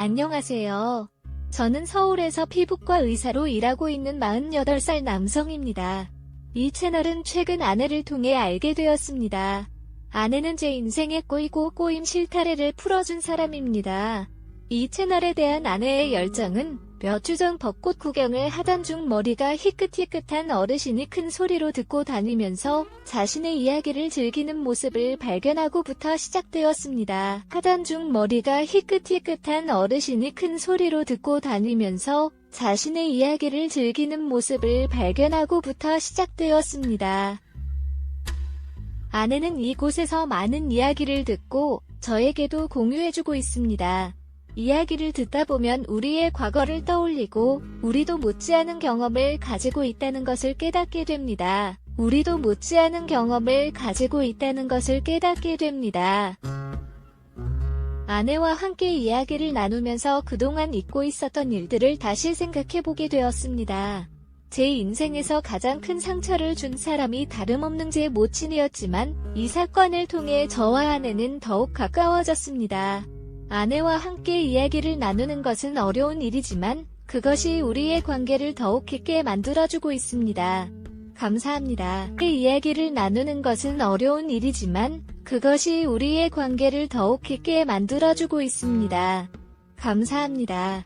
안녕하세요. 저는 서울에서 피부과 의사로 일하고 있는 48살 남성입니다. 이 채널은 최근 아내를 통해 알게 되었습니다. 아내는 제 인생의 꼬이고 꼬임 실타래를 풀어준 사람입니다. 이 채널에 대한 아내의 열정은 몇 주 전 벚꽃 구경을 하던 중 머리가 희끗희끗한 어르신이 큰 소리로 듣고 다니면서 자신의 이야기를 즐기는 모습을 발견하고부터 시작되었습니다. 하던 중 머리가 희끗희끗한 어르신이 큰 소리로 듣고 다니면서 자신의 이야기를 즐기는 모습을 발견하고부터 시작되었습니다. 아내는 이곳에서 많은 이야기를 듣고 저에게도 공유해주고 있습니다. 이야기를 듣다 보면 우리의 과거를 떠올리고 우리도 못지않은 경험을 가지고 있다는 것을 깨닫게 됩니다. 우리도 못지않은 경험을 가지고 있다는 것을 깨닫게 됩니다. 아내와 함께 이야기를 나누면서 그동안 잊고 있었던 일들을 다시 생각해보게 되었습니다. 제 인생에서 가장 큰 상처를 준 사람이 다름없는 제 모친이었지만 이 사건을 통해 저와 아내는 더욱 가까워졌습니다. 아내와 함께 이야기를 나누는 것은 어려운 일이지만 그것이 우리의 관계를 더욱 깊게 만들어주고 있습니다. 감사합니다. 이야기를 나누는 것은 어려운 일이지만 그것이 우리의 관계를 더욱 깊게 만들어주고 있습니다. 감사합니다.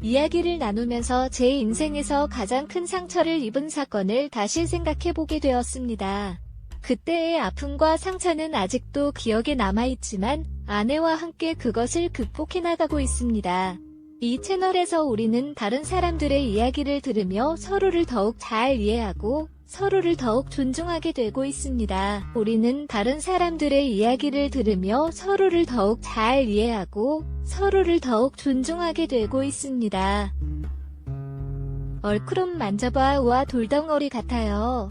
이야기를 나누면서 제 인생에서 가장 큰 상처를 입은 사건을 다시 생각해보게 되었습니다. 그때의 아픔과 상처는 아직도 기억에 남아있지만 아내와 함께 그것을 극복해 나가고 있습니다. 이 채널에서 우리는 다른 사람들의 이야기를 들으며 서로를 더욱 잘 이해하고 서로를 더욱 존중하게 되고 있습니다. 우리는 다른 사람들의 이야기를 들으며 서로를 더욱 잘 이해하고 서로를 더욱 존중하게 되고 있습니다. 얼크롬 만져봐. 우와, 돌덩어리 같아요.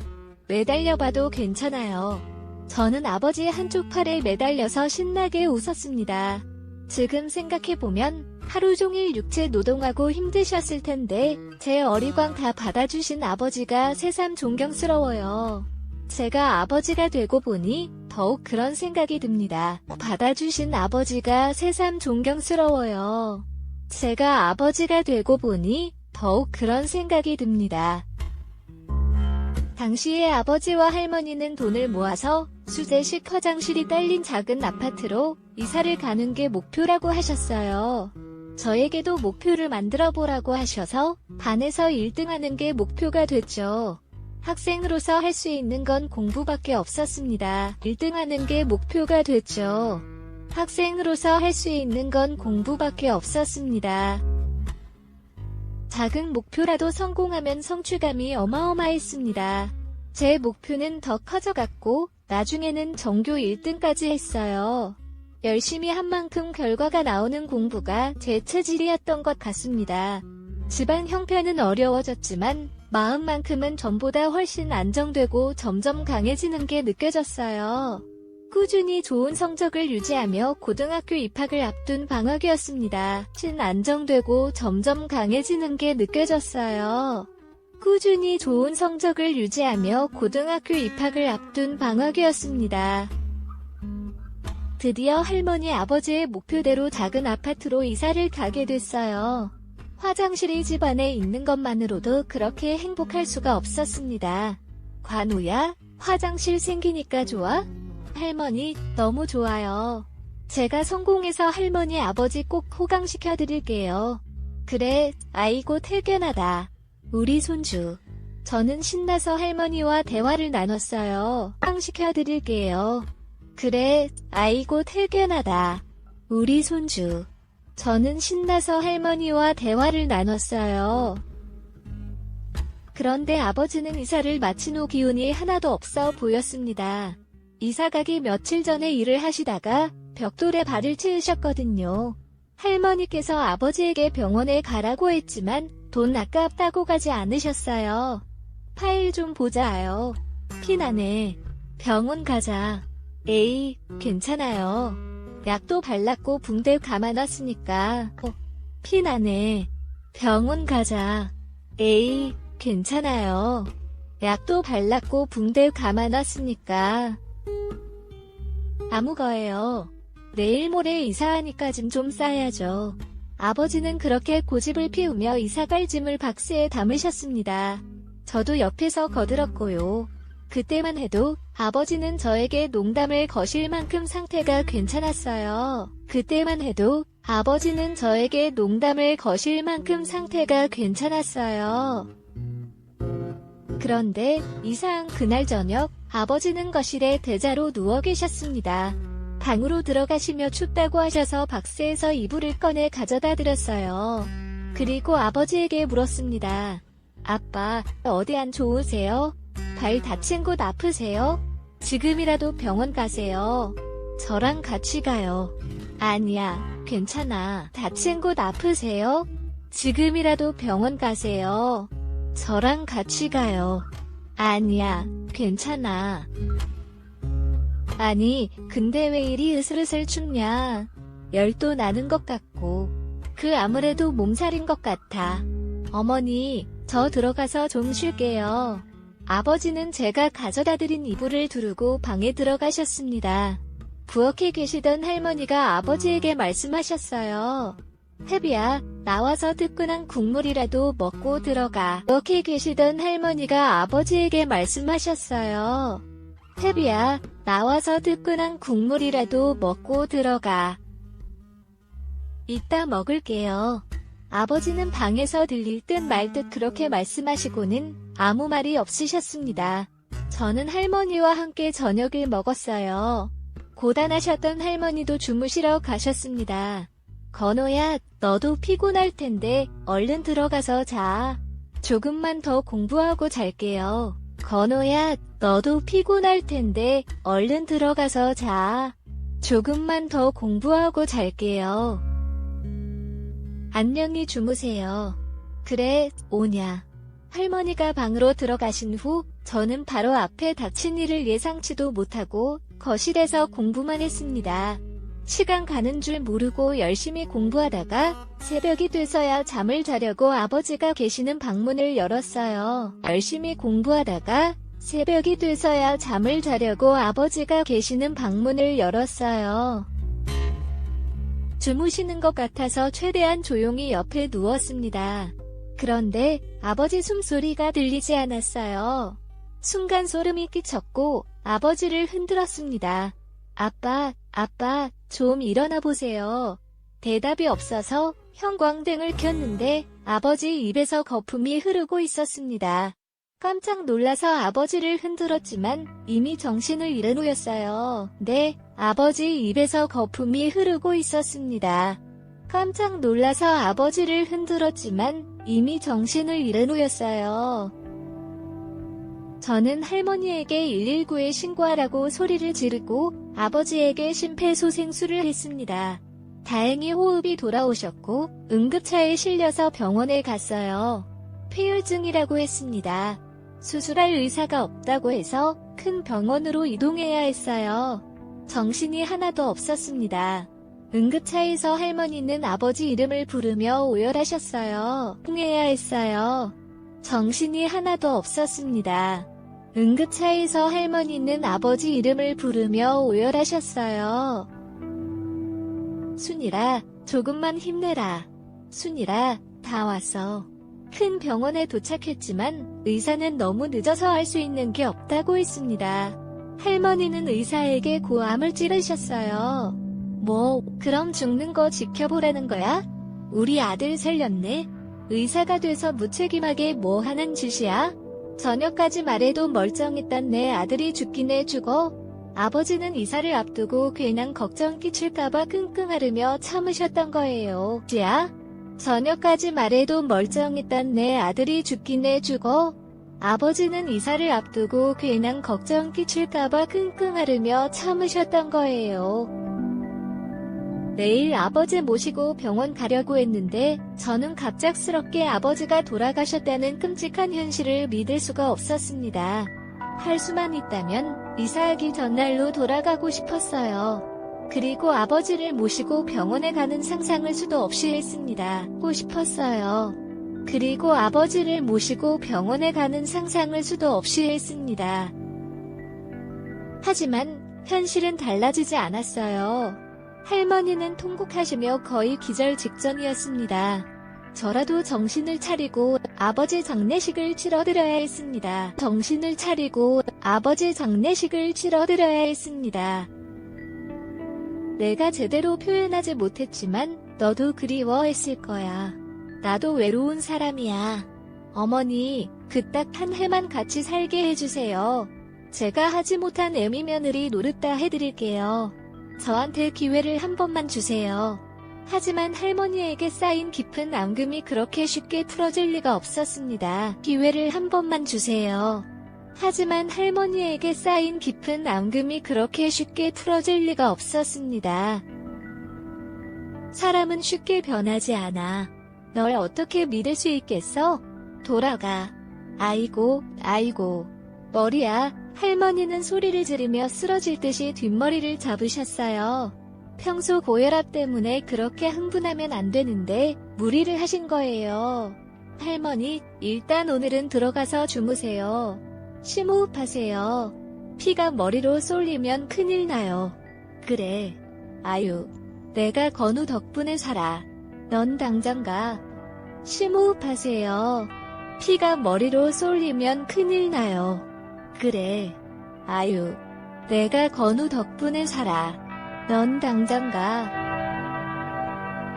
매달려봐도 괜찮아요. 저는 아버지의 한쪽 팔에 매달려서 신나게 웃었습니다. 지금 생각해보면 하루 종일 육체 노동하고 힘드셨을 텐데 제 어리광 다 받아주신 아버지가 새삼 존경스러워요. 제가 아버지가 되고 보니 더욱 그런 생각이 듭니다. 받아주신 아버지가 새삼 존경스러워요. 제가 아버지가 되고 보니 더욱 그런 생각이 듭니다. 당시에 아버지와 할머니는 돈을 모아서 수제식 화장실이 딸린 작은 아파트로 이사를 가는 게 목표라고 하셨어요. 저에게도 목표를 만들어 보라고 하셔서 반에서 1등하는 게 목표가 됐죠. 학생으로서 할 수 있는 건 공부밖에 없었습니다. 1등하는 게 목표가 됐죠. 학생으로서 할 수 있는 건 공부밖에 없었습니다. 작은 목표라도 성공하면 성취감이 어마어마했습니다. 제 목표는 더 커져갔고 나중에는 전교 1등까지 했어요. 열심히 한 만큼 결과가 나오는 공부가 제 체질이었던 것 같습니다. 집안 형편은 어려워졌지만 마음만큼은 전보다 훨씬 안정되고 점점 강해지는 게 느껴졌어요. 꾸준히 좋은 성적을 유지하며 고등학교 입학을 앞둔 방학이었습니다. 안정되고 점점 강해지는 게 느껴졌어요. 꾸준히 좋은 성적을 유지하며 고등학교 입학을 앞둔 방학이었습니다. 드디어 할머니 아버지의 목표대로 작은 아파트로 이사를 가게 됐어요. 화장실이 집 안에 있는 것만으로도 그렇게 행복할 수가 없었습니다. 관우야, 화장실 생기니까 좋아? 할머니, 너무 좋아요. 제가 성공해서 할머니 아버지 꼭 호강시켜 드릴게요. 그래, 아이고 태견하다. 우리 손주. 저는 신나서 할머니와 대화를 나눴어요. 호강시켜 드릴게요. 그래, 아이고 태견하다. 우리 손주. 저는 신나서 할머니와 대화를 나눴어요. 그런데 아버지는 이사를 마친 후 기운이 하나도 없어 보였습니다. 이사 가기 며칠 전에 일을 하시다가 벽돌에 발을 치으셨거든요. 할머니께서 아버지에게 병원에 가라고 했지만 돈 아깝다고 가지 않으셨어요. 파일 좀 보자요. 피나네. 병원 가자. 에이, 괜찮아요. 약도 발랐고 붕대 감아놨으니까. 피나네. 병원 가자. 에이, 괜찮아요. 약도 발랐고 붕대 감아놨으니까. 아무 거예요. 내일 모레 이사하니까 짐 좀 싸야죠. 아버지는 그렇게 고집을 피우며 이사갈 짐을 박스에 담으셨습니다. 저도 옆에서 거들었고요. 그때만 해도 아버지는 저에게 농담을 거실 만큼 상태가 괜찮았어요. 그때만 해도 아버지는 저에게 농담을 거실 만큼 상태가 괜찮았어요. 그런데 이사한 그날 저녁 아버지는 거실에 대자로 누워 계셨습니다. 방으로 들어가시며 춥다고 하셔서 박스에서 이불을 꺼내 가져다 드렸어요. 그리고 아버지에게 물었습니다. 아빠, 어디 안 좋으세요? 발 다친 곳 아프세요? 지금이라도 병원 가세요. 저랑 같이 가요. 아니야, 괜찮아. 다친 곳 아프세요? 지금이라도 병원 가세요. 저랑 같이 가요. 아니야, 괜찮아. 아니, 근데 왜 이리 으슬으슬 춥냐? 열도 나는 것 같고. 아무래도 몸살인 것 같아. 어머니, 저 들어가서 좀 쉴게요. 아버지는 제가 가져다 드린 이불을 두르고 방에 들어가셨습니다. 부엌에 계시던 할머니가 아버지에게 말씀하셨어요. 혜비야, 나와서 뜨끈한 국물이라도 먹고 들어가. 부엌에 계시던 할머니가 아버지에게 말씀하셨어요. 혜비야, 나와서 뜨끈한 국물이라도 먹고 들어가. 이따 먹을게요. 아버지는 방에서 들릴 듯 말 듯 그렇게 말씀하시고는 아무 말이 없으셨습니다. 저는 할머니와 함께 저녁을 먹었어요. 고단하셨던 할머니도 주무시러 가셨습니다. 건호야, 너도 피곤할 텐데 얼른 들어가서 자. 조금만 더 공부하고 잘게요. 건호야, 너도 피곤할 텐데 얼른 들어가서 자. 조금만 더 공부하고 잘게요. 안녕히 주무세요. 그래, 오냐. 할머니가 방으로 들어가신 후 저는 바로 앞에 닥친 일을 예상치도 못하고 거실에서 공부만 했습니다. 시간 가는 줄 모르고 열심히 공부하다가 새벽이 돼서야 잠을 자려고 아버지가 계시는 방문을 열었어요. 열심히 공부하다가 새벽이 돼서야 잠을 자려고 아버지가 계시는 방문을 열었어요. 주무시는 것 같아서 최대한 조용히 옆에 누웠습니다. 그런데 아버지 숨소리가 들리지 않았어요. 순간 소름이 끼쳤고 아버지를 흔들었습니다. 아빠, 좀 일어나 보세요. 대답이 없어서 형광등을 켰는데 아버지 입에서 거품이 흐르고 있었습니다. 깜짝 놀라서 아버지를 흔들었지만 이미 정신을 잃은 후였어요. 네, 아버지 입에서 거품이 흐르고 있었습니다. 깜짝 놀라서 아버지를 흔들었지만 이미 정신을 잃은 후였어요. 저는 할머니에게 119에 신고하라고 소리를 지르고 아버지에게 심폐소생술을 했습니다. 다행히 호흡이 돌아오셨고 응급차에 실려서 병원에 갔어요. 폐혈증이라고 했습니다. 수술할 의사가 없다고 해서 큰 병원으로 이동해야 했어요. 정신이 하나도 없었습니다. 응급차에서 할머니는 아버지 이름을 부르며 오열하셨어요. 해야 했어요. 정신이 하나도 없었습니다. 응급차에서 할머니는 아버지 이름을 부르며 오열하셨어요. 순이라, 조금만 힘내라. 순이라, 다 왔어. 큰 병원에 도착했지만 의사는 너무 늦어서 할 수 있는 게 없다고 했습니다. 할머니는 의사에게 고함을 찌르셨어요. 뭐, 그럼 죽는 거 지켜보라는 거야? 우리 아들 살렸네. 의사가 돼서 무책임하게 뭐 하는 짓이야? 저녁까지 말해도 멀쩡했던 내 아들이 죽기네 죽어. 아버지는 이사를 앞두고 괜한 걱정 끼칠까봐 끙끙 앓으며 참으셨던 거예요. 야? 저녁까지 말해도 멀쩡했던 내 아들이 죽기네 죽어. 아버지는 이사를 앞두고 괜한 걱정 끼칠까봐 끙끙 앓으며 참으셨던 거예요. 내일 아버지 모시고 병원 가려고 했는데 저는 갑작스럽게 아버지가 돌아가셨다는 끔찍한 현실을 믿을 수가 없었습니다. 할 수만 있다면 이사하기 전날로 돌아가고 싶었어요. 그리고 아버지를 모시고 병원에 가는 상상을 수도 없이 했습니다. 하고 싶었어요. 그리고 아버지를 모시고 병원에 가는 상상을 수도 없이 했습니다. 하지만 현실은 달라지지 않았어요. 할머니는 통곡하시며 거의 기절 직전이었습니다. 저라도 정신을 차리고 아버지 장례식을 치러드려야 했습니다. 정신을 차리고 아버지 장례식을 치러드려야 했습니다. 내가 제대로 표현하지 못했지만 너도 그리워했을 거야. 나도 외로운 사람이야. 어머니, 그 딱 한 해만 같이 살게 해주세요. 제가 하지 못한 애미 며느리 노릇다 해드릴게요. 저한테 기회를 한 번만 주세요. 하지만 할머니에게 쌓인 깊은 앙금이 그렇게 쉽게 풀어질 리가 없었습니다. 기회를 한 번만 주세요. 하지만 할머니에게 쌓인 깊은 앙금이 그렇게 쉽게 풀어질 리가 없었습니다. 사람은 쉽게 변하지 않아. 널 어떻게 믿을 수 있겠어? 돌아가. 아이고, 아이고. 머리야. 할머니는 소리를 지르며 쓰러질 듯이 뒷머리를 잡으셨어요. 평소 고혈압 때문에 그렇게 흥분하면 안 되는데 무리를 하신 거예요. 할머니, 일단 오늘은 들어가서 주무세요. 심호흡하세요. 피가 머리로 쏠리면 큰일 나요. 그래. 아유, 내가 건우 덕분에 살아. 넌 당장 가. 심호흡하세요. 피가 머리로 쏠리면 큰일 나요. 그래. 아유, 내가 건우 덕분에 살아. 넌 당장 가.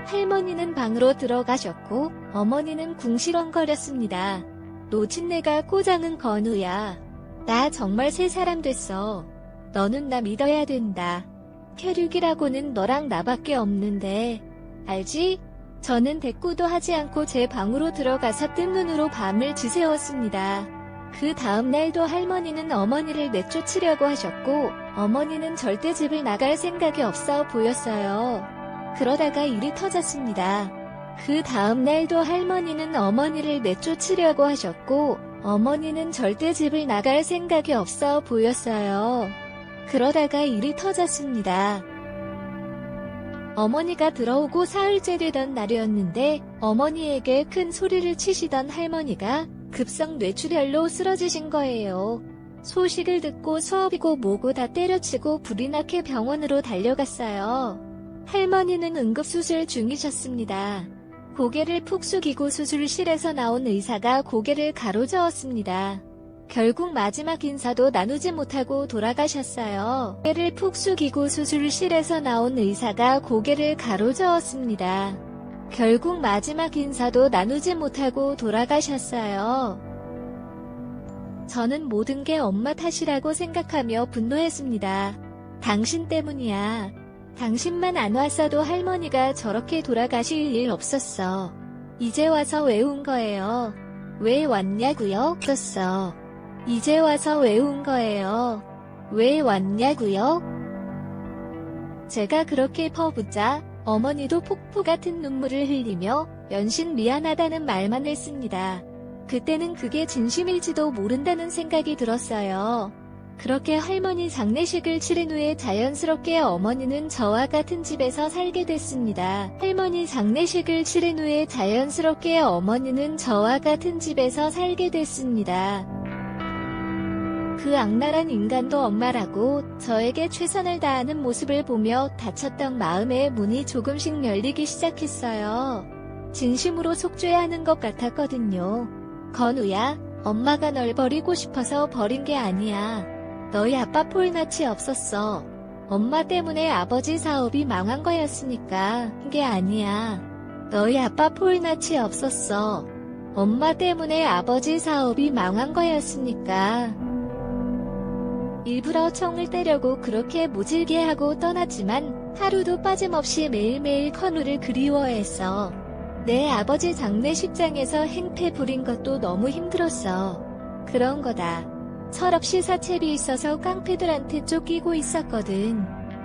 할머니는 방으로 들어가셨고 어머니는 궁시렁거렸습니다. 노친내가 꼬장은 건우야. 나 정말 새 사람 됐어. 너는 나 믿어야 된다. 혈육이라고는 너랑 나밖에 없는데. 알지? 저는 대꾸도 하지 않고 제 방으로 들어가서 뜬 눈으로 밤을 지새웠습니다. 그 다음 날도 할머니는 어머니를 내쫓으려고 하셨고 어머니는 절대 집을 나갈 생각이 없어 보였어요. 그러다가 일이 터졌습니다. 그 다음 날도 할머니는 어머니를 내쫓으려고 하셨고 어머니는 절대 집을 나갈 생각이 없어 보였어요. 그러다가 일이 터졌습니다. 어머니가 들어오고 사흘째 되던 날이었는데 어머니에게 큰 소리를 치시던 할머니가 급성 뇌출혈로 쓰러지신 거예요. 소식을 듣고 수업이고 뭐고 다 때려치고 불이 나게 병원으로 달려갔어요. 할머니는 응급수술 중이셨습니다. 고개를 푹 숙이고 수술실에서 나온 의사가 고개를 가로저었습니다. 결국 마지막 인사도 나누지 못하고 돌아가셨어요. 고개를 푹 숙이고 수술실에서 나온 의사가 고개를 가로저었습니다. 결국 마지막 인사도 나누지 못하고 돌아가셨어요. 저는 모든 게 엄마 탓이라고 생각하며 분노했습니다. 당신 때문이야. 당신만 안 왔어도 할머니가 저렇게 돌아가실 일 없었어. 이제 와서 왜 온 거예요? 왜 왔냐고요? 없었어. 이제 와서 왜 온 거예요? 왜 왔냐고요? 제가 그렇게 퍼붓자 어머니도 폭포 같은 눈물을 흘리며 연신 미안하다는 말만 했습니다. 그때는 그게 진심일지도 모른다는 생각이 들었어요. 그렇게 할머니 장례식을 치른 후에 자연스럽게 어머니는 저와 같은 집에서 살게 됐습니다. 할머니 장례식을 치른 후에 자연스럽게 어머니는 저와 같은 집에서 살게 됐습니다. 그 악랄한 인간도 엄마라고 저에게 최선을 다하는 모습을 보며 닫혔던 마음의 문이 조금씩 열리기 시작했어요. 진심으로 속죄하는 것 같았거든요. 건우야, 엄마가 널 버리고 싶어서 버린 게 아니야. 너희 아빠 폴낯이 없었어. 엄마 때문에 아버지 사업이 망한 거였으니까 게 아니야. 너희 아빠 폴낯이 없었어. 엄마 때문에 아버지 사업이 망한 거였으니까. 일부러 청을 떼려고 그렇게 모질게 하고 떠났지만 하루도 빠짐없이 매일매일 건우를 그리워했어. 내 아버지 장례식장에서 행패 부린 것도 너무 힘들었어. 그런 거다. 철없이 사채비 있어서 깡패들한테 쫓기고 있었거든.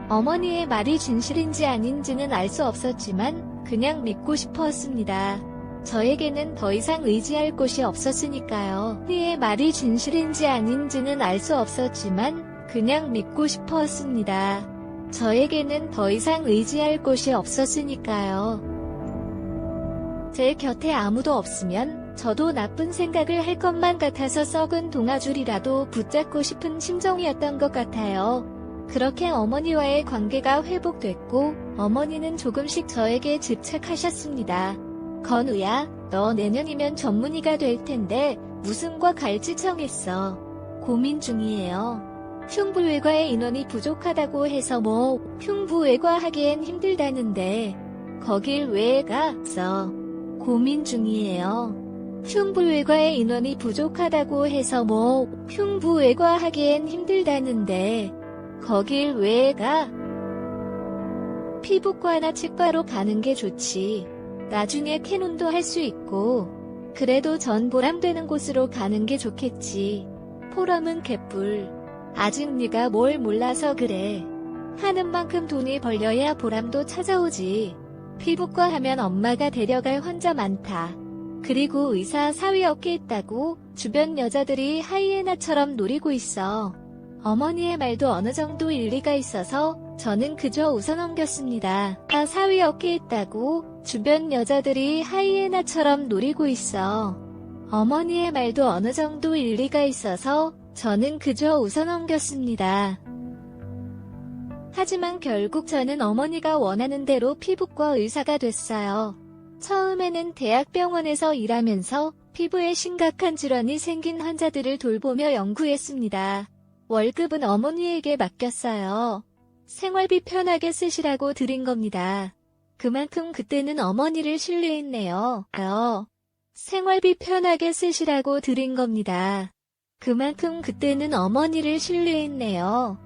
어머니의 말이 진실인지 아닌지는 알 수 없었지만 그냥 믿고 싶었습니다. 저에게는 더 이상 의지할 곳이 없었으니까요. 어머니의 말이 진실인지 아닌지는 알 수 없었지만 그냥 믿고 싶었습니다. 저에게는 더 이상 의지할 곳이 없었으니까요. 제 곁에 아무도 없으면 저도 나쁜 생각을 할 것만 같아서 썩은 동아줄이라도 붙잡고 싶은 심정이었던 것 같아요. 그렇게 어머니와의 관계가 회복됐고 어머니는 조금씩 저에게 집착하셨습니다. 건우야, 너 내년이면 전문의가 될 텐데 무슨 과 갈지 정했어. 고민 중이에요. 흉부외과의 인원이 부족하다고 해서 흉부외과 하기엔 힘들다는데 거길 왜 갔어? 고민 중이에요. 흉부외과의 인원이 부족하다고 해서 흉부외과 하기엔 힘들다는데 거길 왜 가? 피부과나 치과로 가는 게 좋지. 나중에 캐논도 할 수 있고 그래도 전 보람되는 곳으로 가는 게 좋겠지. 보람은 개뿔. 아직 네가 뭘 몰라서 그래. 하는 만큼 돈이 벌려야 보람도 찾아오지. 피부과 하면 엄마가 데려갈 환자 많다. 그리고 의사 사위 없게 있다고 주변 여자들이 하이에나처럼 노리고 있어. 어머니의 말도 어느 정도 일리가 있어서 저는 그저 웃어넘겼습니다. 사위 없게 있다고 주변 여자들이 하이에나처럼 노리고 있어. 어머니의 말도 어느 정도 일리가 있어서 저는 그저 웃어넘겼습니다. 하지만 결국 저는 어머니가 원하는 대로 피부과 의사가 됐어요. 처음에는 대학병원에서 일하면서 피부에 심각한 질환이 생긴 환자들을 돌보며 연구했습니다. 월급은 어머니에게 맡겼어요. 생활비 편하게 쓰시라고 드린 겁니다. 그만큼 그때는 어머니를 신뢰했네요. 생활비 편하게 쓰시라고 드린 겁니다. 그만큼 그때는 어머니를 신뢰했네요.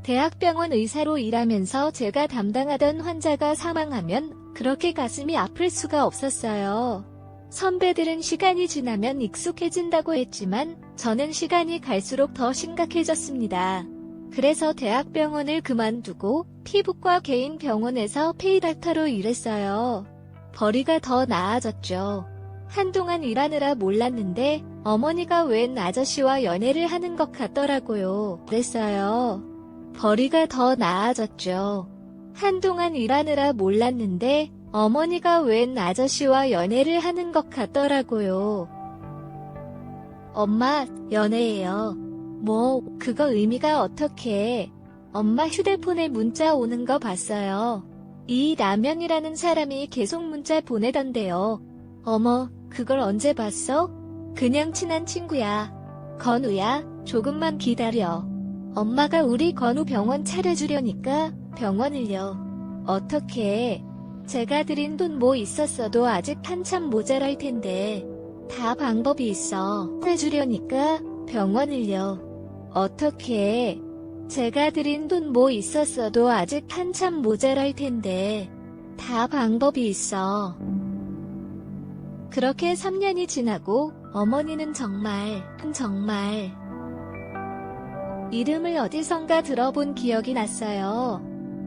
대학병원 의사로 일하면서 제가 담당하던 환자가 사망하면 그렇게 가슴이 아플 수가 없었어요. 선배들은 시간이 지나면 익숙해진다고 했지만 저는 시간이 갈수록 더 심각해졌습니다. 그래서 대학병원을 그만두고 피부과 개인 병원에서 페이닥터로 일했어요. 벌이가 더 나아졌죠. 한동안 일하느라 몰랐는데 어머니가 웬 아저씨와 연애를 하는 것 같더라고요. 그랬어요. 벌이가 더 나아졌죠. 한동안 일하느라 몰랐는데 어머니가 웬 아저씨와 연애를 하는 것 같더라고요. 엄마, 연애예요. 그거 의미가 어떻게? 엄마 휴대폰에 문자 오는 거 봤어요. 이 라면이라는 사람이 계속 문자 보내던데요. 어머, 그걸 언제 봤어? 그냥 친한 친구야. 건우야, 조금만 기다려. 엄마가 우리 건우 병원 차려주려니까 병원을요. 어떻게? 제가 드린 돈 있었어도 아직 한참 모자랄 텐데. 다 방법이 있어. 해주려니까 병원을요. 어떻게? 제가 드린 돈 있었어도 아직 한참 모자랄 텐데. 다 방법이 있어. 그렇게 3년이 지나고 어머니는 정말 이름을 어디선가 들어본 기억이 났어요.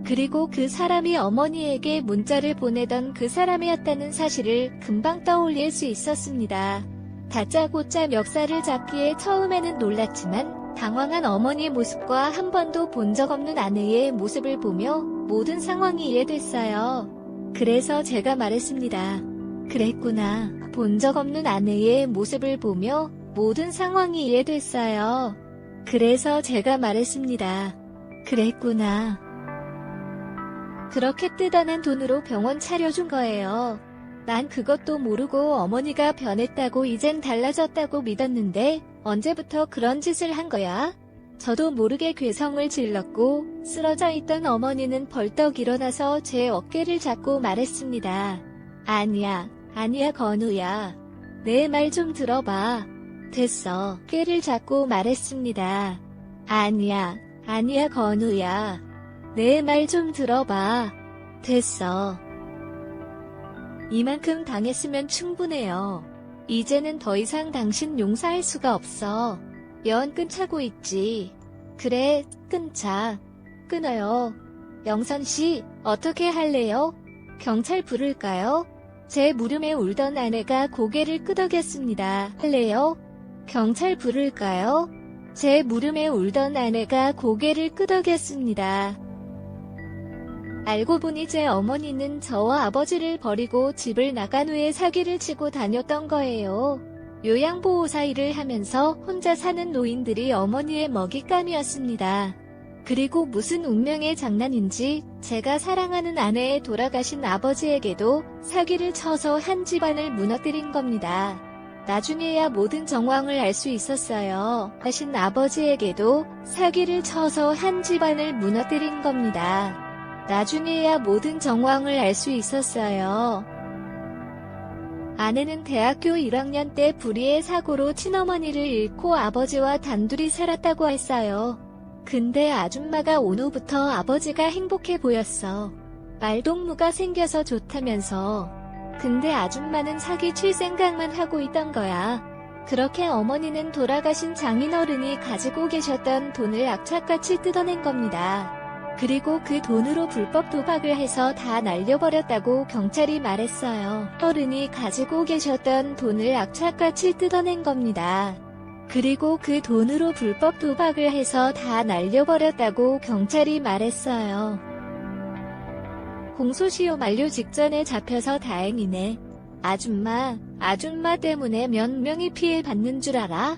그리고 그 사람이 어머니에게 문자를 보내던 그 사람이었다는 사실을 금방 떠올릴 수 있었습니다. 다짜고짜 멱살을 잡기에 처음에는 놀랐지만 당황한 어머니 모습과 한 번도 본 적 없는 아내의 모습을 보며 모든 상황이 이해됐어요. 그래서 제가 말했습니다. 그랬구나. 본 적 없는 아내의 모습을 보며 모든 상황이 이해됐어요. 그래서 제가 말했습니다. 그랬구나. 그렇게 뜯어낸 돈으로 병원 차려준 거예요. 난 그것도 모르고 어머니가 변했다고 이젠 달라졌다고 믿었는데 언제부터 그런 짓을 한 거야? 저도 모르게 괴성을 질렀고 쓰러져 있던 어머니는 벌떡 일어나서 제 어깨를 잡고 말했습니다. 아니야 건우야. 내 말 좀 들어봐. 됐어. 어깨를 잡고 말했습니다. 아니야 건우야. 내 말 좀 들어봐. 됐어. 이만큼 당했으면 충분해요. 이제는 더 이상 당신 용서할 수가 없어. 연 끊자고 있지. 그래, 끊자. 끊어요. 영선씨, 어떻게 할래요? 경찰 부를까요? 제 무릎에 울던 아내가 고개를 끄덕였습니다. 할래요? 경찰 부를까요? 제 무릎에 울던 아내가 고개를 끄덕였습니다. 알고 보니 제 어머니는 저와 아버지를 버리고 집을 나간 후에 사기를 치고 다녔던 거예요. 요양보호사 일을 하면서 혼자 사는 노인들이 어머니의 먹잇감이었습니다. 그리고 무슨 운명의 장난인지 제가 사랑하는 아내의 돌아가신 아버지에게도 사기를 쳐서 한 집안을 무너뜨린 겁니다. 나중에야 모든 정황을 알 수 있었어요. 하신 아버지에게도 사기를 쳐서 한 집안을 무너뜨린 겁니다. 나중에야 모든 정황을 알 수 있었어요. 아내는 대학교 1학년 때 불의의 사고로 친어머니를 잃고 아버지와 단둘이 살았다고 했어요. 근데 아줌마가 온 후부터 아버지가 행복해 보였어. 말동무가 생겨서 좋다면서. 근데 아줌마는 사기 칠 생각만 하고 있던 거야. 그렇게 어머니는 돌아가신 장인어른이 가지고 계셨던 돈을 악착같이 뜯어낸 겁니다. 그리고 그 돈으로 불법 도박을 해서 다 날려버렸다고 경찰이 말했어요. 어른이 가지고 계셨던 돈을 악착같이 뜯어낸 겁니다. 그리고 그 돈으로 불법 도박을 해서 다 날려버렸다고 경찰이 말했어요. 공소시효 만료 직전에 잡혀서 다행이네. 아줌마 때문에 몇 명이 피해받는 줄 알아?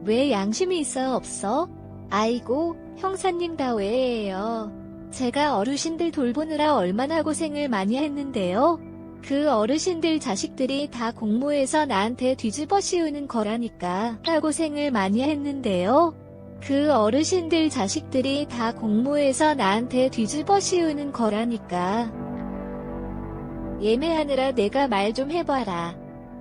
왜 양심이 있어 없어? 아이고, 형사님 다 왜예요. 제가 어르신들 돌보느라 얼마나 고생을 많이 했는데요. 그 어르신들 자식들이 다 공모해서 나한테 뒤집어 씌우는 거라니까. 고생을 많이 했는데요. 그 어르신들 자식들이 다 공모해서 나한테 뒤집어 씌우는 거라니까. 예매하느라 내가 말 좀 해봐라.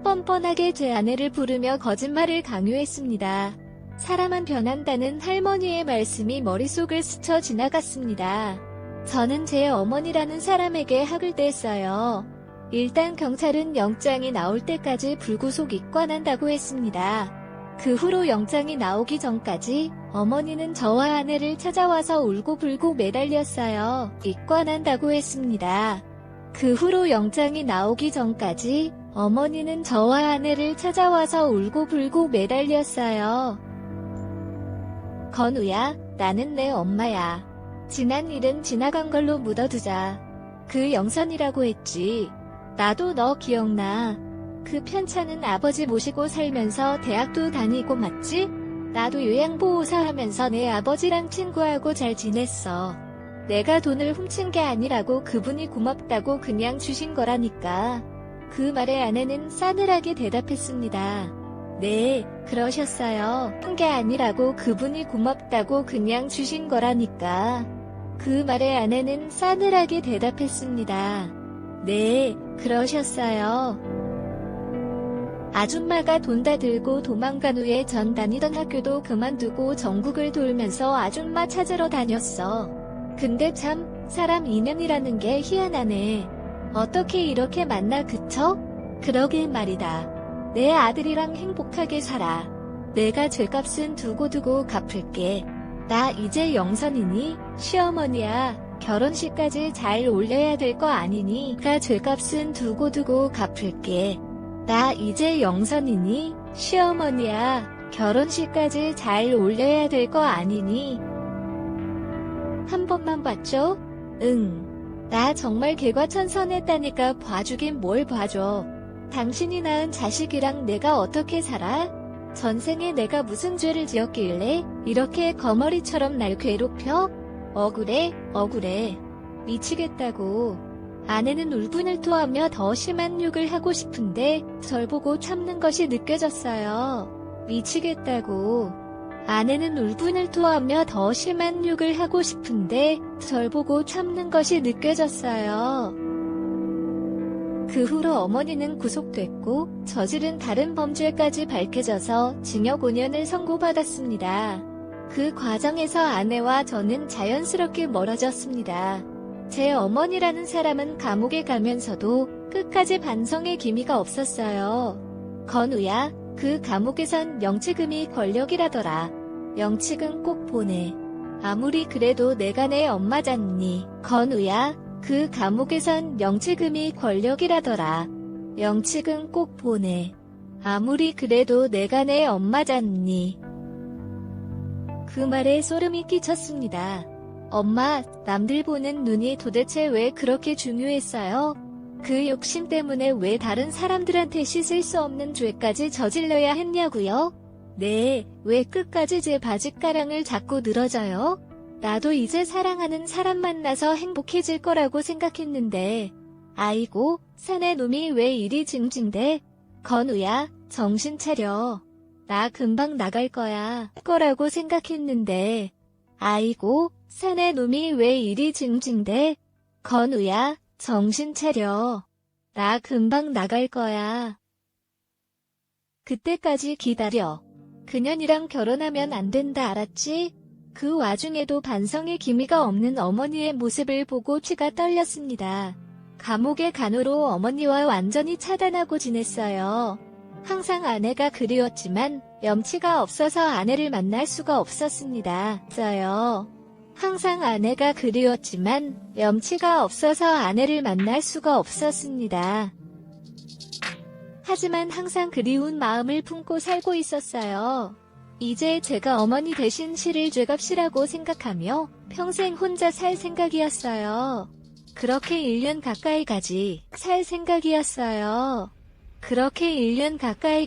뻔뻔하게 제 아내를 부르며 거짓말을 강요했습니다. 사람은 변한다는 할머니의 말씀이 머릿속을 스쳐 지나갔습니다. 저는 제 어머니라는 사람에게 학을 뗐어요. 일단 경찰은 영장이 나올 때까지 불구속 입건한다고 했습니다. 그 후로 영장이 나오기 전까지 어머니는 저와 아내를 찾아와서 울고불고 매달렸어요. 입건한다고 했습니다. 그 후로 영장이 나오기 전까지 어머니는 저와 아내를 찾아와서 울고불고 매달렸어요. 건우야, 나는 내 엄마야. 지난 일은 지나간 걸로 묻어두자. 그 영선이라고 했지. 나도 너 기억나. 그 편찮은 아버지 모시고 살면서 대학도 다니고 맞지? 나도 요양보호사 하면서 내 아버지랑 친구하고 잘 지냈어. 내가 돈을 훔친 게 아니라고 그분이 고맙다고 그냥 주신 거라니까. 그 말에 아내는 싸늘하게 대답했습니다. 네, 그러셨어요. 한 게 아니라고 그분이 고맙다고 그냥 주신 거라니까. 그 말에 아내는 싸늘하게 대답했습니다. 네, 그러셨어요. 아줌마가 돈 다 들고 도망간 후에 전 다니던 학교도 그만두고 전국을 돌면서 아줌마 찾으러 다녔어. 근데 참, 사람 인연이라는 게 희한하네. 어떻게 이렇게 만나 그쳐? 그러게 말이다. 내 아들이랑 행복하게 살아. 내가 죄값은 두고두고 갚을게. 나 이제 영선이니? 시어머니야, 결혼식까지 잘 올려야 될 거 아니니? 나 죄값은 두고두고 갚을게. 나 이제 영선이니? 시어머니야, 결혼식까지 잘 올려야 될 거 아니니? 한 번만 봤죠? 응. 나 정말 개과천선했다니까 봐주긴 뭘 봐줘. 당신이 낳은 자식이랑 내가 어떻게 살아? 전생에 내가 무슨 죄를 지었길래 이렇게 거머리처럼 날 괴롭혀? 억울해. 미치겠다고. 아내는 울분을 토하며 더 심한 욕을 하고 싶은데 절 보고 참는 것이 느껴졌어요. 미치겠다고. 아내는 울분을 토하며 더 심한 욕을 하고 싶은데 절 보고 참는 것이 느껴졌어요. 그 후로 어머니는 구속됐고 저지른 다른 범죄까지 밝혀져서 징역 5년을 선고받았습니다. 그 과정에서 아내와 저는 자연스럽게 멀어졌습니다. 제 어머니라는 사람은 감옥에 가면서도 끝까지 반성의 기미가 없었어요. 건우야, 그 감옥에선 영치금이 권력이라더라. 영치금 꼭 보내. 아무리 그래도 내가 내 엄마잖니. 건우야, 그 감옥에선 영치금이 권력이라더라. 영치금 꼭 보내. 아무리 그래도 내가 내 엄마잖니. 그 말에 소름이 끼쳤습니다. 엄마, 남들 보는 눈이 도대체 왜 그렇게 중요했어요? 그 욕심 때문에 왜 다른 사람들한테 씻을 수 없는 죄까지 저질러야 했냐고요? 네, 왜 끝까지 제 바짓가랑을 자꾸 늘어져요? 나도 이제 사랑하는 사람 만나서 행복해질 거라고 생각했는데. 아이고, 사내 놈이 왜 이리 징징대? 건우야, 정신 차려. 나 금방 나갈 거라고 생각했는데. 아이고, 사내 놈이 왜 이리 징징대? 건우야, 정신 차려. 나 금방 나갈 거야. 그때까지 기다려. 그년이랑 결혼하면 안 된다, 알았지? 그 와중에도 반성의 기미가 없는 어머니의 모습을 보고 치가 떨렸습니다. 감옥에 간 후로 어머니와 완전히 차단하고 지냈어요. 항상 아내가 그리웠지만 염치가 없어서 아내를 만날 수가 없었습니다. 항상 아내가 그리웠지만 염치가 없어서 아내를 만날 수가 없었습니다. 하지만 항상 그리운 마음을 품고 살고 있었어요. 이제 제가 어머니 대신 치를 죄값이라고 생각하며 평생 혼자 살 생각이었어요. 그렇게 1년 가까이 살 생각이었어요. 그렇게 1년 가까이